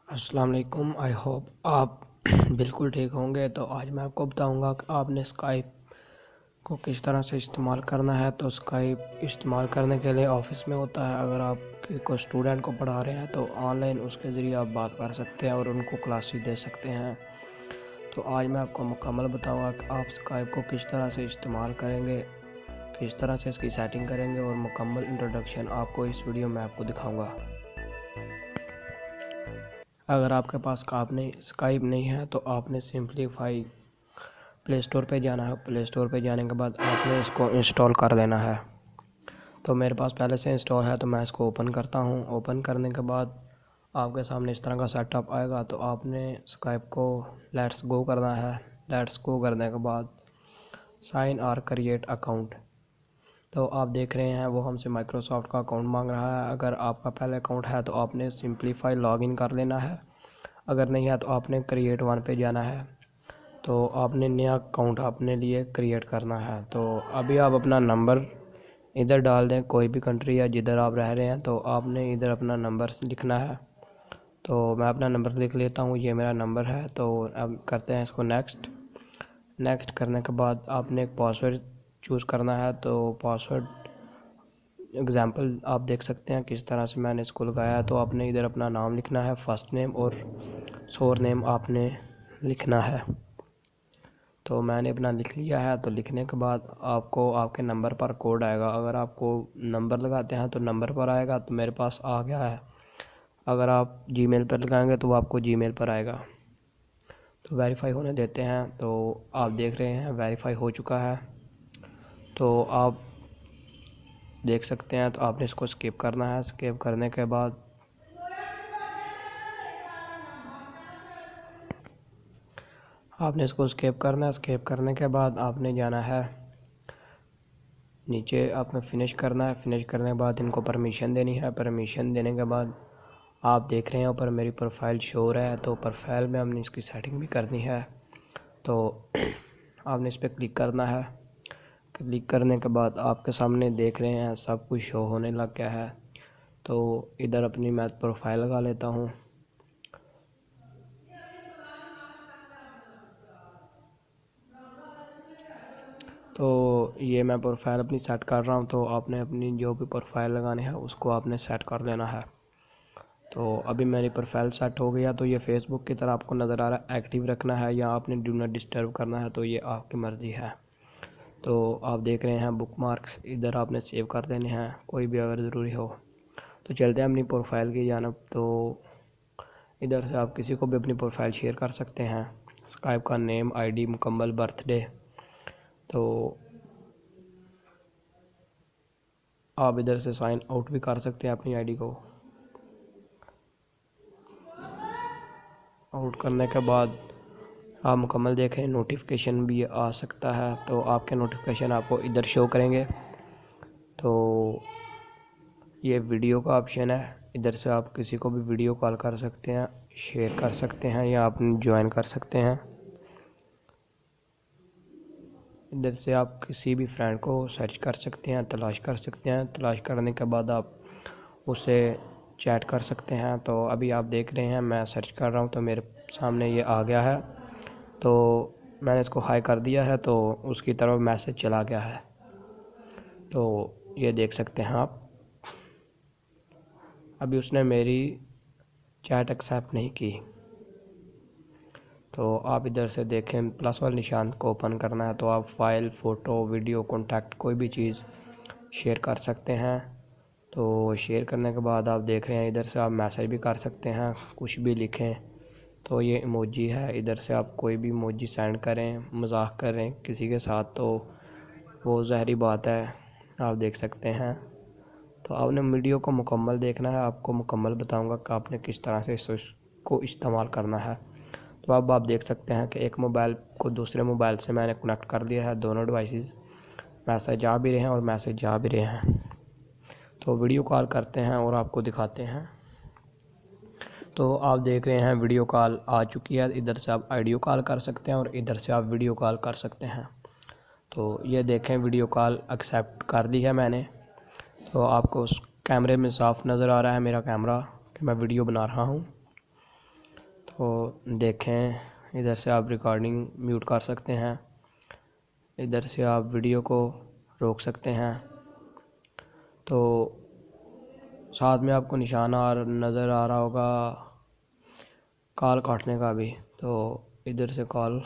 अस्सलाम वालेकुम। I hope आप बिल्कुल ठीक होंगे। तो आज मैं आपको बताऊंगा कि आपने स्काइप को किस तरह से इस्तेमाल करना है। तो स्काइप इस्तेमाल करने के लिए ऑफिस में होता है। अगर आप कोई स्टूडेंट को पढ़ा रहे हैं तो ऑनलाइन उसके ज़रिए आप बात कर सकते हैं और उनको क्लासेस दे सकते हैं। तो आज मैं आपको मुकम्मल बताऊंगा कि आप स्काइप को किस तरह से इस्तेमाल करेंगे, किस तरह से इसकी सेटिंग करेंगे और मुकम्मल इंट्रोडक्शन आपको इस वीडियो में आपको दिखाऊँगा। अगर आपके पास स्काइप नहीं है तो आपने सिंपलीफाई प्ले स्टोर पे जाना है। प्ले स्टोर पे जाने के बाद आपने इसको इंस्टॉल कर लेना है। तो मेरे पास पहले से इंस्टॉल है तो मैं इसको ओपन करता हूँ। ओपन करने के बाद आपके सामने इस तरह का सेटअप आएगा। तो आपने स्काइप को लेट्स गो करना है। लेट्स गो करने के बाद साइन और क्रिएट अकाउंट। तो आप देख रहे हैं वो हमसे माइक्रोसॉफ्ट का अकाउंट मांग रहा है। अगर आपका पहले अकाउंट है तो आपने सिंपलीफाई लॉगिन कर लेना है। अगर नहीं है तो आपने क्रिएट वन पे जाना है। तो आपने नया अकाउंट अपने लिए क्रिएट करना है। तो अभी आप अपना नंबर इधर डाल दें, कोई भी कंट्री या जिधर आप रह रहे हैं तो आपने इधर अपना नंबर लिखना है। तो मैं अपना नंबर लिख लेता हूँ, ये मेरा नंबर है। तो अब करते हैं इसको नेक्स्ट। नेक्स्ट करने के बाद आपने एक पासवर्ड चूज़ करना है। तो पासवर्ड एग्ज़ाम्पल आप देख सकते हैं किस तरह से मैंने इसको लगाया है। तो आपने इधर अपना नाम लिखना है, फर्स्ट नेम और सोर नेम आपने लिखना है। तो मैंने अपना लिख लिया है। तो लिखने के बाद आपको आपके नंबर पर कोड आएगा। अगर आपको नंबर लगाते हैं तो नंबर पर आएगा। तो मेरे पास आ गया है। अगर आप जीमेल पर लगाएंगे तो वो आपको जीमेल पर आएगा। तो वेरीफाई होने देते हैं। तो आप देख रहे हैं वेरीफाई हो चुका है। तो आप देख सकते हैं। तो आपने इसको स्किप करना है। स्किप करने के बाद आपने इसको स्किप करना है। स्किप करने के बाद आपने जाना है नीचे, आपने फ़िनिश करना है। फ़िनिश करने के बाद इनको परमिशन देनी है। परमिशन देने के बाद आप देख रहे हैं ऊपर मेरी प्रोफाइल शो हो रहा है। तो प्रोफाइल में हमने इसकी सेटिंग भी करनी है। तो आपने इस पर क्लिक करना है। क्लिक करने के बाद आपके सामने देख रहे हैं सब कुछ शो होने लग गया है। तो इधर अपनी मैं प्रोफाइल लगा लेता हूँ। तो ये मैं प्रोफाइल अपनी सेट कर रहा हूँ। तो आपने अपनी जो भी प्रोफाइल लगानी है उसको आपने सेट कर लेना है। तो अभी मेरी प्रोफाइल सेट हो गया। तो ये फेसबुक की तरह आपको नज़र आ रहा है। एक्टिव रखना है या आपने डू नॉट डिस्टर्ब करना है, तो ये आपकी मर्ज़ी है। तो आप देख रहे हैं बुक मार्क्स इधर आपने सेव कर देने हैं, कोई भी अगर ज़रूरी हो। तो चलते हैं अपनी प्रोफाइल की जानब। तो इधर से आप किसी को भी अपनी प्रोफाइल शेयर कर सकते हैं। स्काइप का नेम, आईडी, मुकम्मल बर्थडे। तो आप इधर से साइन आउट भी कर सकते हैं अपनी आईडी को। आउट करने के बाद आप मुकम्मल देख रहे हैं, नोटिफिकेशन भी आ सकता है। तो आपके नोटिफिकेशन आपको इधर शो करेंगे। तो ये वीडियो का ऑप्शन है। इधर से आप किसी को भी वीडियो कॉल कर सकते हैं, शेयर कर सकते हैं या आप ज्वाइन कर सकते हैं। इधर से आप किसी भी फ्रेंड को सर्च कर सकते हैं, तलाश कर सकते हैं। तलाश करने के बाद आप उसे चैट कर सकते हैं। तो अभी आप देख रहे हैं मैं सर्च कर रहा हूँ तो मेरे सामने ये आ गया है। तो मैंने इसको हाई कर दिया है तो उसकी तरफ मैसेज चला गया है। तो ये देख सकते हैं आप। अभी उसने मेरी चैट एक्सेप्ट नहीं की। तो आप इधर से देखें प्लस वाले निशान को ओपन करना है। तो आप फाइल, फ़ोटो, वीडियो, कॉन्टैक्ट कोई भी चीज़ शेयर कर सकते हैं। तो शेयर करने के बाद आप देख रहे हैं इधर से आप मैसेज भी कर सकते हैं, कुछ भी लिखें। तो ये इमोजी है, इधर से आप कोई भी इमोजी सेंड करें, मजाक करें किसी के साथ तो वो ज़हरी बात है, आप देख सकते हैं। तो आपने वीडियो को मुकम्मल देखना है। आपको मुकम्मल बताऊंगा कि आपने किस तरह से इसको इस्तेमाल करना है। तो अब आप देख सकते हैं कि एक मोबाइल को दूसरे मोबाइल से मैंने कनेक्ट कर दिया है। दोनों डिवाइसेस मैसेज आ भी रहे हैं और मैसेज जा भी रहे हैं। तो वीडियो कॉल करते हैं और आपको दिखाते हैं। तो आप देख रहे हैं वीडियो कॉल आ चुकी है। इधर से आप ऑडियो कॉल कर सकते हैं और इधर से आप वीडियो कॉल कर सकते हैं। तो ये देखें वीडियो कॉल एक्सेप्ट कर दी है मैंने। तो आपको उस कैमरे में साफ़ नज़र आ रहा है मेरा कैमरा कि मैं वीडियो बना रहा हूँ। तो देखें, इधर से आप रिकॉर्डिंग म्यूट कर सकते हैं, इधर से आप वीडियो को रोक सकते हैं। तो साथ में आपको निशाना नज़र आ रहा होगा कॉल काटने का भी, तो इधर से कॉल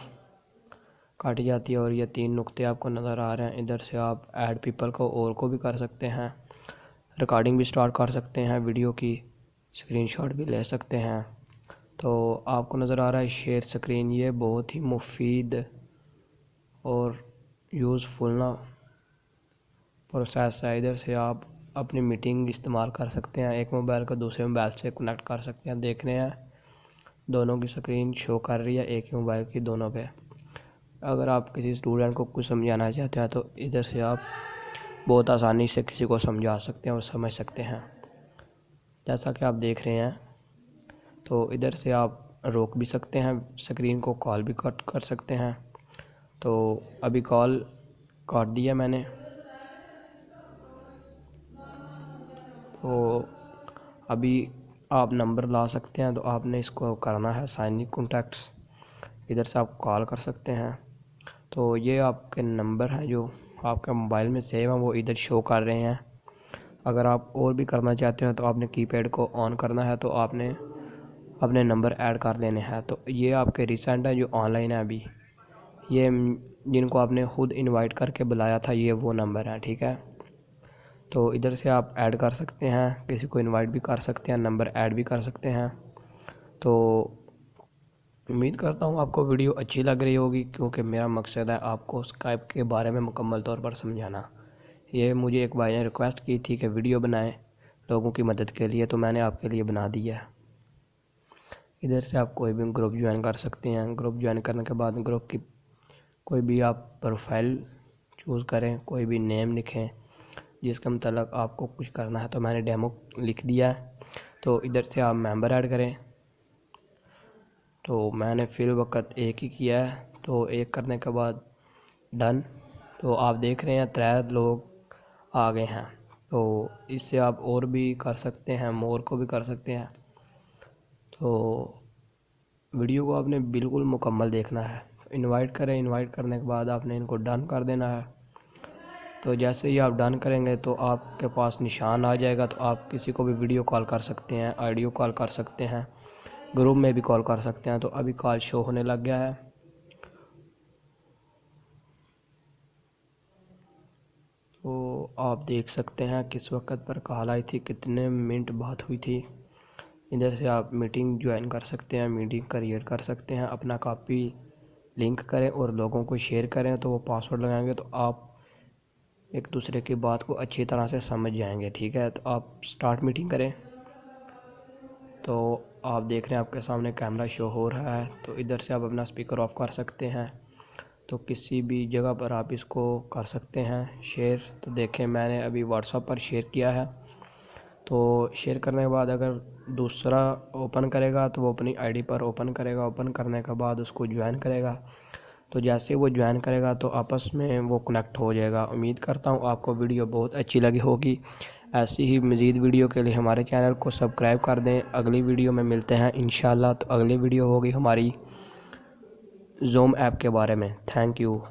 काटी जाती है और ये 3 नुक्ते आपको नज़र आ रहे हैं। इधर से आप ऐड पीपल को और को भी कर सकते हैं, रिकॉर्डिंग भी स्टार्ट कर सकते हैं, वीडियो की स्क्रीनशॉट भी ले सकते हैं। तो आपको नज़र आ रहा है शेयर स्क्रीन, ये बहुत ही मुफीद और यूज़फुल ना प्रोसेस है। इधर से आप अपनी मीटिंग इस्तेमाल कर सकते हैं, एक मोबाइल को दूसरे मोबाइल से कनेक्ट कर सकते हैं। देख रहे हैं दोनों की स्क्रीन शो कर रही है एक ही मोबाइल की दोनों पे। अगर आप किसी स्टूडेंट को कुछ समझाना चाहते हैं तो इधर से आप बहुत आसानी से किसी को समझा सकते हैं और समझ सकते हैं, जैसा कि आप देख रहे हैं। तो इधर से आप रोक भी सकते हैं स्क्रीन को, कॉल भी कट कर सकते हैं। तो अभी कॉल काट दिया मैंने, तो अभी आप नंबर ला सकते हैं। तो आपने इसको करना है साइन इन कॉन्टैक्ट्स, इधर से आप कॉल कर सकते हैं। तो ये आपके नंबर हैं जो आपके मोबाइल में सेव हैं, वो इधर शो कर रहे हैं। अगर आप और भी करना चाहते हैं तो आपने कीपैड को ऑन करना है, तो आपने अपने नंबर ऐड कर देने हैं। तो ये आपके रिसेंट हैं जो ऑनलाइन है अभी, ये जिनको आपने ख़ुद इनवाइट करके बुलाया था, ये वो नंबर हैं, ठीक है। तो इधर से आप ऐड कर सकते हैं, किसी को इनवाइट भी कर सकते हैं, नंबर ऐड भी कर सकते हैं। तो उम्मीद करता हूँ आपको वीडियो अच्छी लग रही होगी, क्योंकि मेरा मकसद है आपको स्काइप के बारे में मुकम्मल तौर पर समझाना। ये मुझे एक भाई ने रिक्वेस्ट की थी कि वीडियो बनाएं लोगों की मदद के लिए, तो मैंने आपके लिए बना दिया है। इधर से आप कोई भी ग्रुप ज्वाइन कर सकते हैं। ग्रुप ज्वाइन करने के बाद ग्रुप की कोई भी आप प्रोफाइल चूज़ करें, कोई भी नेम लिखें जिसके मतलब आपको कुछ करना है। तो मैंने डेमो लिख दिया है। तो इधर से आप मेंबर ऐड करें, तो मैंने फिल वक्त एक ही किया है, तो एक करने के बाद डन। तो आप देख रहे हैं 3 लोग आ गए हैं। तो इससे आप और भी कर सकते हैं, मोर को भी कर सकते हैं। तो वीडियो को आपने बिल्कुल मुकम्मल देखना है। इनवाइट करें, इनवाइट करने के बाद आपने इनको डन कर देना है। तो जैसे ही आप डन करेंगे तो आपके पास निशान आ जाएगा, तो आप किसी को भी वीडियो कॉल कर सकते हैं, ऑडियो कॉल कर सकते हैं, ग्रुप में भी कॉल कर सकते हैं। तो अभी कॉल शो होने लग गया है। तो आप देख सकते हैं किस वक्त पर कॉल आई थी, कितने मिनट बात हुई थी। इधर से आप मीटिंग ज्वाइन कर सकते हैं, मीटिंग क्रिएट कर सकते हैं, अपना कॉपी लिंक करें और लोगों को शेयर करें। तो वो पासवर्ड लगाएंगे तो आप एक दूसरे की बात को अच्छी तरह से समझ जाएंगे, ठीक है। तो आप स्टार्ट मीटिंग करें। तो आप देख रहे हैं आपके सामने कैमरा शो हो रहा है। तो इधर से आप अपना स्पीकर ऑफ कर सकते हैं, तो किसी भी जगह पर आप इसको कर सकते हैं शेयर। तो देखें मैंने अभी व्हाट्सएप पर शेयर किया है। तो शेयर करने के बाद अगर दूसरा ओपन करेगा तो वो अपनी आईडी पर ओपन करेगा, ओपन करने के बाद उसको ज्वाइन करेगा। तो जैसे वो ज्वाइन करेगा तो आपस में वो कनेक्ट हो जाएगा। उम्मीद करता हूँ आपको वीडियो बहुत अच्छी लगी होगी। ऐसी ही मज़ीद वीडियो के लिए हमारे चैनल को सब्सक्राइब कर दें। अगली वीडियो में मिलते हैं इंशाल्लाह। तो अगली वीडियो होगी हमारी ज़ूम ऐप के बारे में। Thank you.